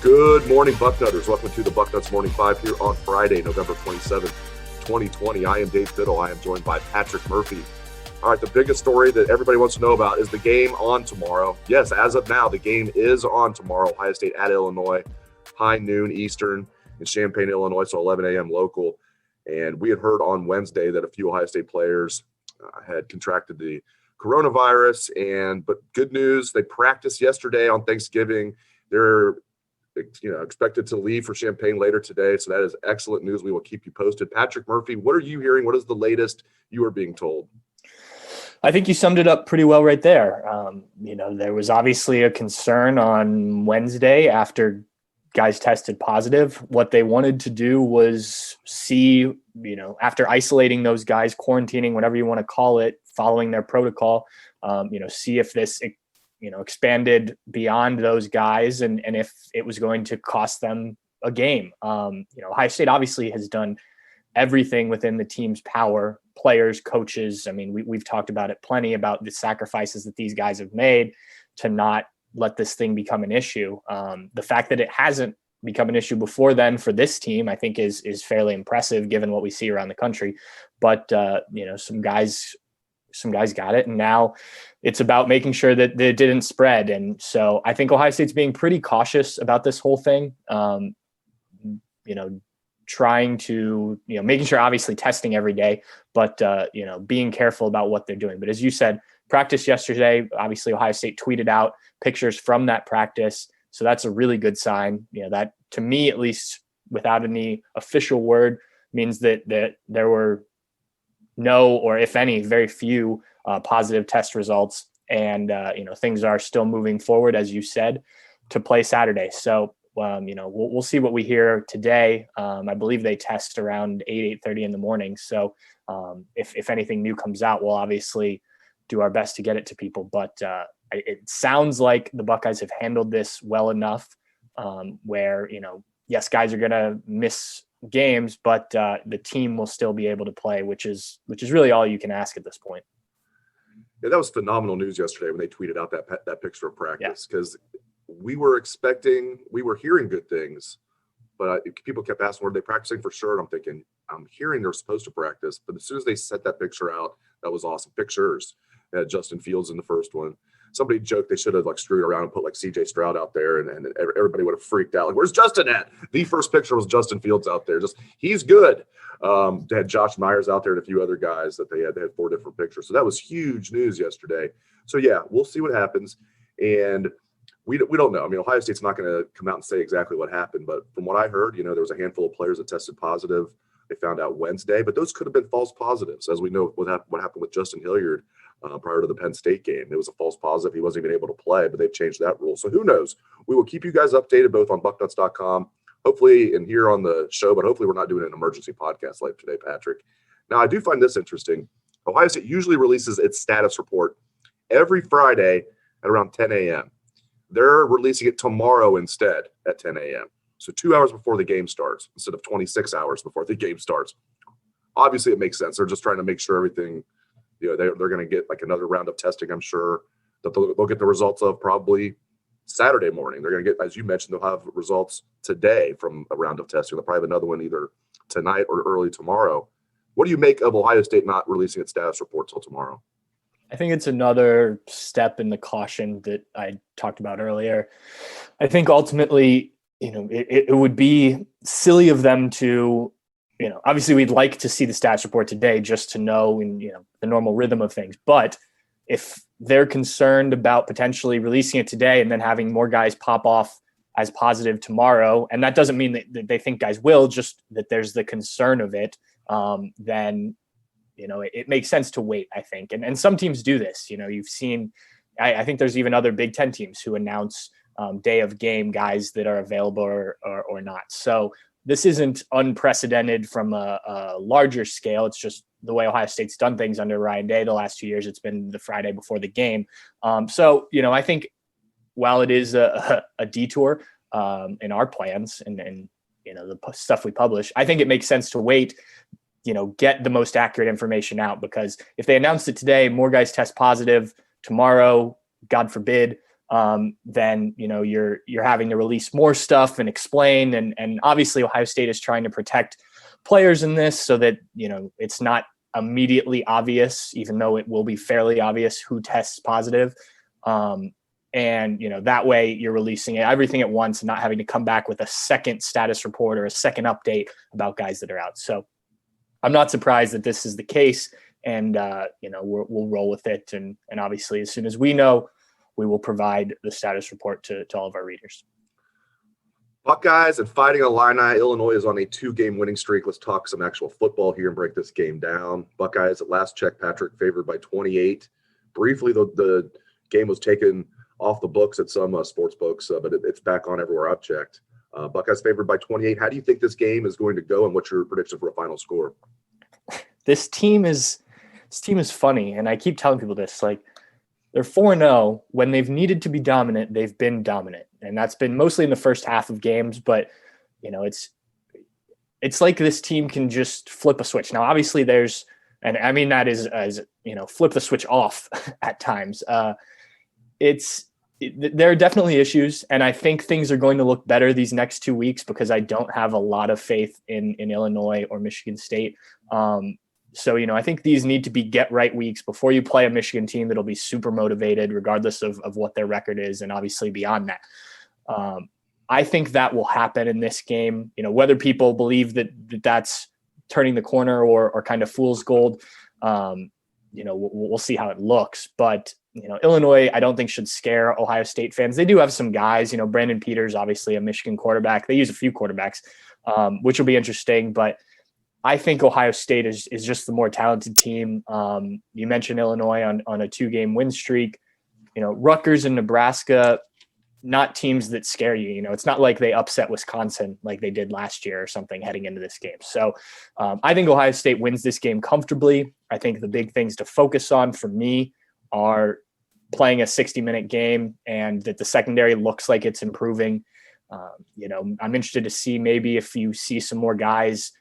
Good morning, Bucknutters. Welcome to the Bucknuts Morning 5 here on Friday, November 27th, 2020. I am Dave Biddle. I am joined by Patrick Murphy. All right, the biggest story that everybody wants to know about is the game on tomorrow. Yes, as of now, the game is on tomorrow. Ohio State at Illinois, high noon Eastern in Champaign, Illinois, so 11 a.m. local. And we had heard on Wednesday that a few Ohio State players had contracted the coronavirus. But good news, they practiced yesterday on Thanksgiving. They're expected to leave for Champaign later today. So that is excellent news. We will keep you posted. Patrick Murphy, what are you hearing? What is the latest you are being told? I think you summed it up pretty well right there. There was obviously a concern on Wednesday after guys tested positive. What they wanted to do was see, after isolating those guys, quarantining, whatever you want to call it, following their protocol, see if this expanded beyond those guys and if it was going to cost them a game. Ohio State obviously has done everything within the team's power, players, coaches. I mean, we've talked about it plenty about the sacrifices that these guys have made to not let this thing become an issue. The fact that it hasn't become an issue before then for this team, I think is fairly impressive given what we see around the country. But, some guys got it, and now it's about making sure that it didn't spread. And so I think Ohio State's being pretty cautious about this whole thing. Trying to, making sure obviously testing every day, but, being careful about what they're doing. But as you said, practice yesterday, obviously Ohio State tweeted out pictures from that practice. So that's a really good sign. That to me, at least without any official word, means that there were no, or if any, very few positive test results. And, things are still moving forward, as you said, to play Saturday. So, we'll see what we hear today. I believe they test around 8:30 in the morning. So if anything new comes out, we'll obviously do our best to get it to people. But it sounds like the Buckeyes have handled this well enough where, yes, guys are going to miss games, but the team will still be able to play, which is really all you can ask at this point. Yeah, that was phenomenal news yesterday when they tweeted out that picture of practice, because we were hearing good things, but people kept asking, were they practicing for sure? And I'm thinking, I'm hearing they're supposed to practice, but as soon as they set that picture out, that was awesome. Pictures. They had Justin Fields in the first one. Somebody joked they should have screwed around and put CJ Stroud out there, and everybody would have freaked out. Where's Justin at? The first picture was Justin Fields out there. He's good. They had Josh Myers out there and a few other guys that they had 4 different pictures. So that was huge news yesterday. So yeah, we'll see what happens. And we don't know. I mean, Ohio State's not going to come out and say exactly what happened, but from what I heard, there was a handful of players that tested positive. They found out Wednesday, but those could have been false positives. As we know what happened with Justin Hilliard prior to the Penn State game. It was a false positive. He wasn't even able to play, but they've changed that rule. So who knows? We will keep you guys updated both on bucknuts.com, hopefully, and here on the show, but hopefully we're not doing an emergency podcast like today, Patrick. Now, I do find this interesting. Ohio State usually releases its status report every Friday at around 10 a.m. They're releasing it tomorrow instead at 10 a.m. So 2 hours before the game starts instead of 26 hours before the game starts. Obviously, it makes sense. They're just trying to make sure everything, they're going to get another round of testing, I'm sure, that they'll get the results of probably Saturday morning. They're going to get, as you mentioned, they'll have results today from a round of testing. They'll probably have another one either tonight or early tomorrow. What do you make of Ohio State not releasing its status report till tomorrow? I think it's another step in the caution that I talked about earlier. I think ultimately, it would be silly of them to, obviously we'd like to see the stats report today just to know in, the normal rhythm of things. But if they're concerned about potentially releasing it today and then having more guys pop off as positive tomorrow, and that doesn't mean that they think guys will, just that there's the concern of it, then it makes sense to wait, I think. And some teams do this. You've seen, I think there's even other Big Ten teams who announce day of game guys that are available or not. So this isn't unprecedented from a larger scale. It's just the way Ohio State's done things under Ryan Day the last 2 years. It's been the Friday before the game. So, I think while it is a detour in our plans and the stuff we publish, I think it makes sense to wait, get the most accurate information out, because if they announced it today, more guys test positive tomorrow, God forbid, then, you're having to release more stuff and explain. And obviously Ohio State is trying to protect players in this so that, it's not immediately obvious, even though it will be fairly obvious who tests positive. And, that way you're releasing everything at once and not having to come back with a second status report or a second update about guys that are out. So I'm not surprised that this is the case, and, we'll roll with it. And obviously as soon as we know, we will provide the status report to all of our readers. Buckeyes and Fighting Illini. Illinois is on a 2-game winning streak. Let's talk some actual football here and break this game down. Buckeyes, at last check, Patrick, favored by 28. Briefly, the game was taken off the books at some sports books, but it's back on everywhere I've checked. Buckeyes favored by 28. How do you think this game is going to go, and what's your prediction for a final score? This team is funny, and I keep telling people this. Like, they're 4-0. When they've needed to be dominant, they've been dominant. And that's been mostly in the first half of games. But, it's like this team can just flip a switch. Now, obviously and I mean that is as, flip the switch off at times. There are definitely issues. And I think things are going to look better these next 2 weeks because I don't have a lot of faith in Illinois or Michigan State. So, I think these need to be get right weeks before you play a Michigan team that'll be super motivated regardless of what their record is. And obviously beyond that, I think that will happen in this game. Whether people believe that that's turning the corner or kind of fool's gold, we'll see how it looks. But, Illinois, I don't think should scare Ohio State fans. They do have some guys, Brandon Peters, obviously a Michigan quarterback. They use a few quarterbacks, which will be interesting. But I think Ohio State is just the more talented team. You mentioned Illinois on a 2-game win streak. Rutgers and Nebraska, not teams that scare you. It's not like they upset Wisconsin like they did last year or something heading into this game. So I think Ohio State wins this game comfortably. I think the big things to focus on for me are playing a 60-minute game and that the secondary looks like it's improving. I'm interested to see maybe if you see some more guys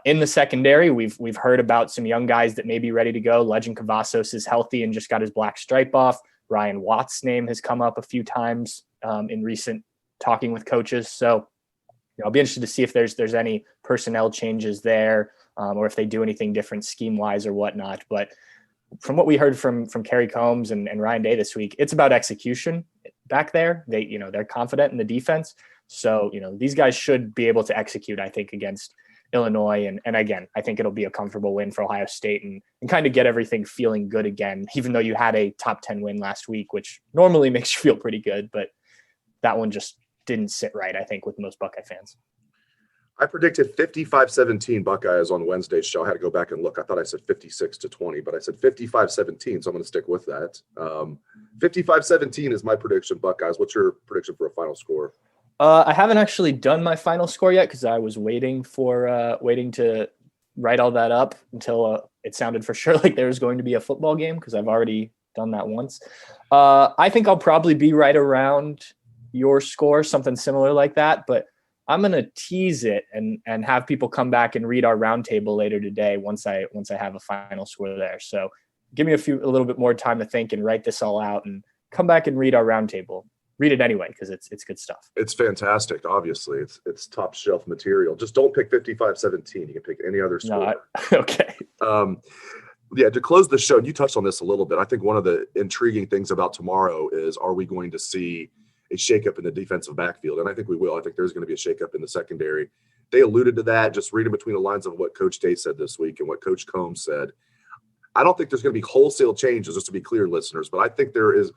in the secondary. We've heard about some young guys that may be ready to go. Legend Cavazos is healthy and just got his black stripe off. Ryan Watt's name has come up a few times in recent talking with coaches. So I'll be interested to see if there's any personnel changes there or if they do anything different scheme wise or whatnot. But from what we heard from Kerry Combs and Ryan Day this week, it's about execution back there. They're confident in the defense. So, these guys should be able to execute, I think, against Illinois. And again, I think it'll be a comfortable win for Ohio State and kind of get everything feeling good again, even though you had a top 10 win last week, which normally makes you feel pretty good, but that one just didn't sit right, I think, with most Buckeye fans. I predicted 55-17 Buckeyes on Wednesday's show. I had to go back and look. I thought I said 56-20, but I said 55-17, so I'm going to stick with that. 55-17 is my prediction, Buckeyes. What's your prediction for a final score? I haven't actually done my final score yet because I was waiting to write all that up until it sounded for sure like there was going to be a football game because I've already done that once. I think I'll probably be right around your score, something similar like that, but I'm going to tease it and have people come back and read our roundtable later today once I have a final score there. So give me a little bit more time to think and write this all out and come back and read our roundtable. Read it anyway because it's good stuff. It's fantastic. Obviously, it's top shelf material. Just don't pick 55-17. You can pick any other score. Okay. Yeah. To close the show, and you touched on this a little bit. I think one of the intriguing things about tomorrow is: are we going to see a shakeup in the defensive backfield? And I think we will. I think there's going to be a shakeup in the secondary. They alluded to that. Just reading between the lines of what Coach Day said this week and what Coach Combs said. I don't think there's going to be wholesale changes, just to be clear, listeners. But I think there's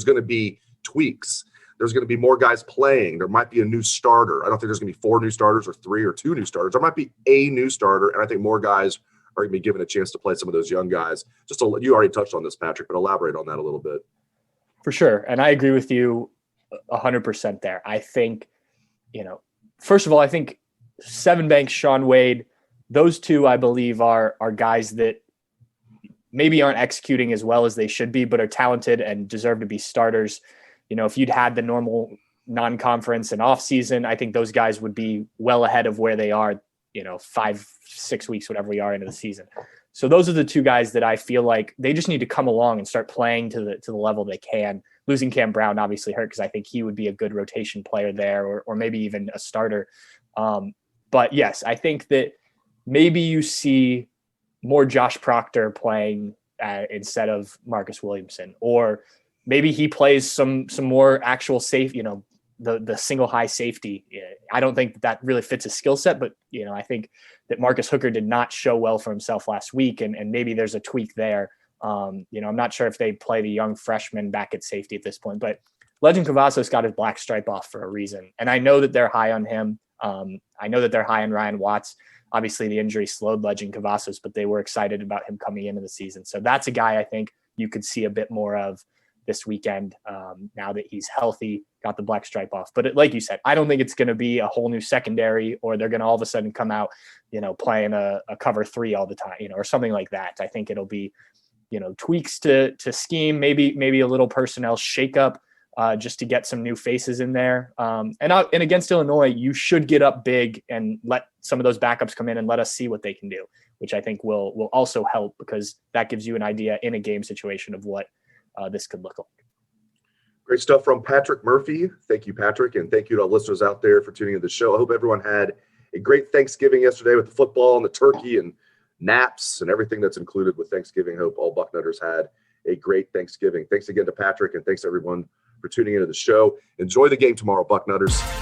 going to be tweaks. There's going to be more guys playing. There might be a new starter. I don't think there's going to be 4 new starters or 3 or 2 new starters. There might be a new starter, and I think more guys are going to be given a chance to play some of those young guys. You already touched on this, Patrick, but elaborate on that a little bit. For sure, and I agree with you 100% there. I think, first of all, I think Seven Banks, Sean Wade, those two I believe are guys that maybe aren't executing as well as they should be, but are talented and deserve to be starters. If you'd had the normal non-conference and off season, I think those guys would be well ahead of where they are, 5-6 weeks, whatever we are into the season. So those are the two guys that I feel like they just need to come along and start playing to the level they can losing Cam Brown obviously hurt because I think he would be a good rotation player there, or maybe even a starter. But yes, I think that maybe you see more Josh Proctor playing instead of Marcus Williamson, or maybe he plays some more actual safe, the single high safety. I don't think that really fits his skill set, but I think that Marcus Hooker did not show well for himself last week, and maybe there's a tweak there. I'm not sure if they play the young freshman back at safety at this point, but Legend Cavazos got his black stripe off for a reason. And I know that they're high on him. I know that they're high on Ryan Watts. Obviously the injury slowed Legend Cavazos, but they were excited about him coming into the season. So that's a guy I think you could see a bit more of this weekend, now that he's healthy, got the black stripe off. But like you said, I don't think it's going to be a whole new secondary, or they're going to all of a sudden come out, playing a cover 3 all the time, or something like that. I think it'll be, tweaks to scheme, maybe a little personnel shakeup, just to get some new faces in there. And against Illinois, you should get up big and let some of those backups come in and let us see what they can do, which I think will also help, because that gives you an idea in a game situation of what this could look like. Great stuff from Patrick Murphy. Thank you, Patrick, and thank you to all listeners out there for tuning in to the show. I hope everyone had a great Thanksgiving yesterday with the football and the turkey and naps and everything that's included with Thanksgiving. Hope all Bucknutters had a great Thanksgiving. Thanks again to Patrick, and thanks everyone for tuning into the show. Enjoy the game tomorrow, Bucknutters.